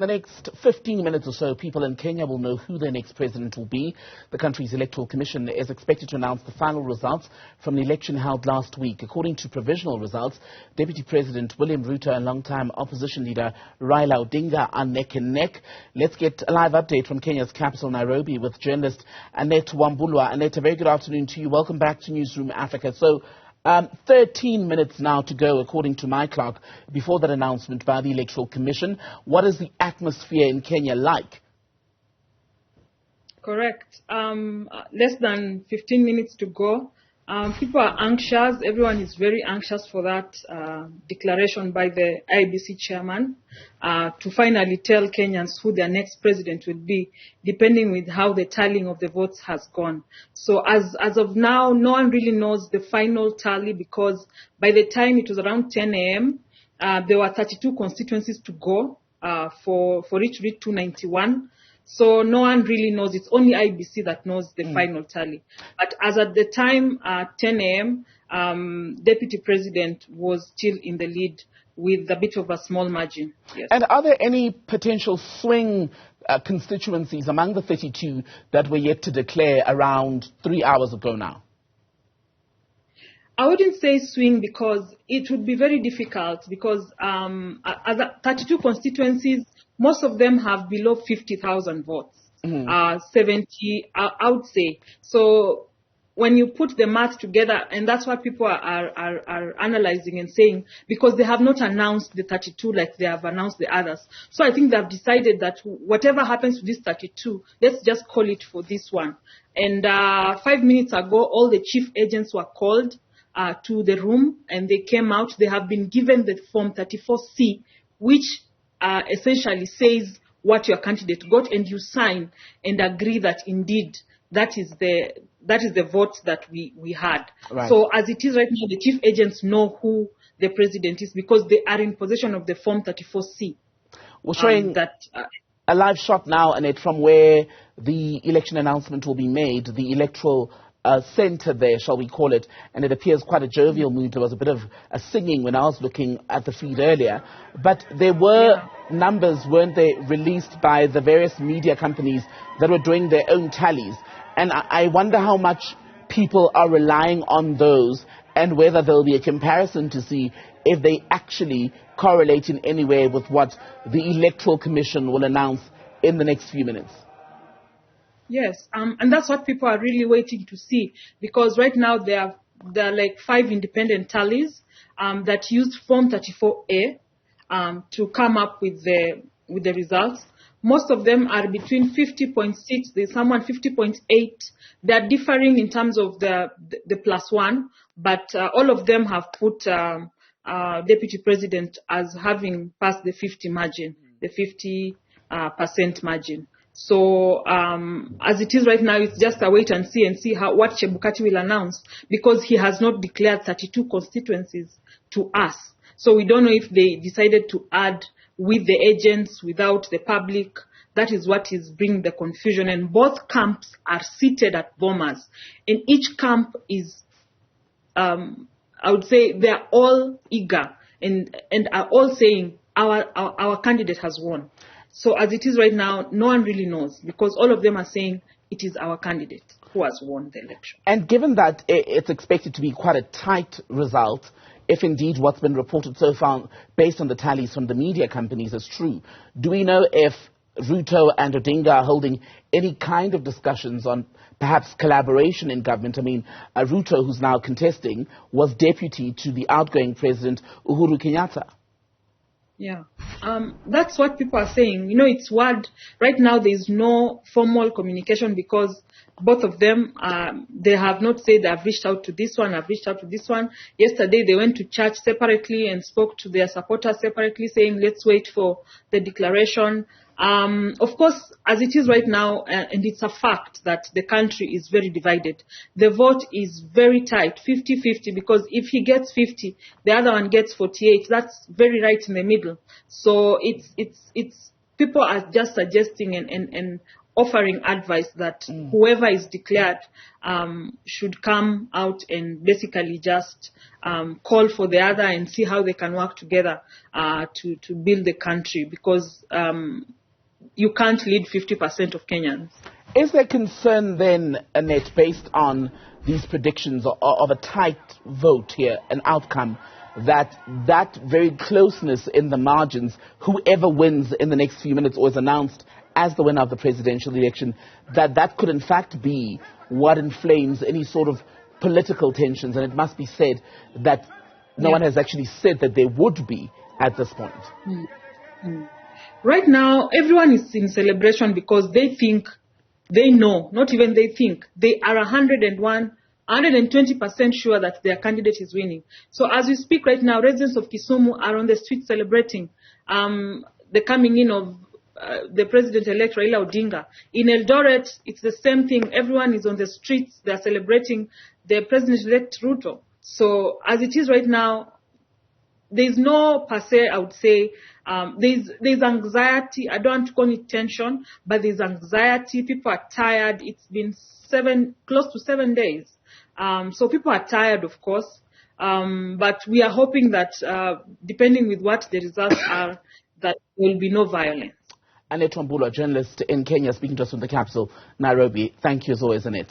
The next 15 minutes or so, people in Kenya will know who their next president will be. The country's electoral commission is expected to announce the final results from the election held last week. According to provisional results, Deputy President William Ruto and longtime opposition leader Raila Odinga are neck and neck. Let's get a live update from Kenya's capital, Nairobi, with journalist Anette Wambulwa. Annette, a very good afternoon to you. Welcome back to Newzroom Afrika. So, 13 minutes now to go, according to my clock, before that announcement by the Electoral Commission. What is the atmosphere in Kenya like? Correct. Less than 15 minutes to go. People are anxious. Everyone is very anxious for that declaration by the IEBC chairman to finally tell Kenyans who their next president will be, depending with how the tallying of the votes has gone. So as of now, no one really knows the final tally, because by the time it was around 10 a.m., there were 32 constituencies to go for it to reach 291. So no one really knows. It's only IEBC that knows the final tally. But as at the time, 10 a.m., Deputy President was still in the lead with a bit of a small margin. Yes. And are there any potential swing constituencies among the 32 that were yet to declare around 3 hours ago now? I wouldn't say swing, because it would be very difficult, because 32 constituencies, most of them have below 50,000 votes, 70, I would say. So when you put the math together, and that's what people are analyzing and saying, because they have not announced the 32 like they have announced the others. So I think they have decided that whatever happens to this 32, let's just call it for this one. And 5 minutes ago, all the chief agents were called to the room, and they came out. They have been given the form 34C, which essentially says what your candidate got, and you sign and agree that indeed that is the vote that we had. Right. So as it is right now, the chief agents know who the president is, because they are in possession of the form 34C. We're showing a live shot now, Annette, from where the election announcement will be made, the electoral center there, shall we call it, and it appears quite a jovial mood. There was a bit of a singing when I was looking at the feed earlier, but there were numbers, weren't they, released by the various media companies that were doing their own tallies, and I wonder how much people are relying on those, and whether there'll be a comparison to see if they actually correlate in any way with what the Electoral Commission will announce in the next few minutes. Yes, and that's what people are really waiting to see, because right now there are like 5 independent tallies that used Form 34A to come up with the results. Most of them are between 50.6, there's someone 50.8. They are differing in terms of the +1, but all of them have put Deputy President as having passed the 50 margin, the 50% margin. So as it is right now, it's just a wait and see what Chebukati will announce, because he has not declared 32 constituencies to us. So we don't know if they decided to add with the agents, without the public. That is what is bringing the confusion. And both camps are seated at Bomas. And each camp is, I would say, they are all eager and are all saying our candidate has won. So as it is right now, no one really knows, because all of them are saying it is our candidate who has won the election. And given that it's expected to be quite a tight result, if indeed what's been reported so far based on the tallies from the media companies is true, do we know if Ruto and Odinga are holding any kind of discussions on perhaps collaboration in government? I mean, Ruto, who's now contesting, was deputy to the outgoing president, Uhuru Kenyatta. Yeah, that's what people are saying. You know, it's word. Right now, there is no formal communication, because both of them, they have not said I've reached out to this one, I've reached out to this one. Yesterday, they went to church separately and spoke to their supporters separately, saying, let's wait for the declaration. Of course, as it is right now, and it's a fact that the country is very divided. The vote is very tight, 50-50, because if he gets 50, the other one gets 48. That's very right in the middle. So it's people are just suggesting and offering advice that whoever is declared should come out and basically just call for the other and see how they can work together to build the country, because you can't lead 50% of Kenyans. Is there concern then, Annette, based on these predictions of a tight vote here, an outcome, that very closeness in the margins, whoever wins in the next few minutes or is announced as the winner of the presidential election, that could in fact be what inflames any sort of political tensions? And it must be said that no one has actually said that there would be at this point. Right now, everyone is in celebration because they think, they know, not even they think, they are 120% sure that their candidate is winning. So as we speak right now, residents of Kisumu are on the street celebrating the coming in of the President-elect Raila Odinga. In Eldoret, it's the same thing. Everyone is on the streets. They're celebrating the President-elect Ruto. So as it is right now, there's no per se, I would say, there's anxiety. I don't want to call it tension, but there's anxiety. People are tired. It's been close to 7 days. So people are tired, of course. But we are hoping that, depending with what the results are, that there will be no violence. Anette Wambulwa, journalist in Kenya, speaking to us from the capital, Nairobi. Thank you as always, Annette.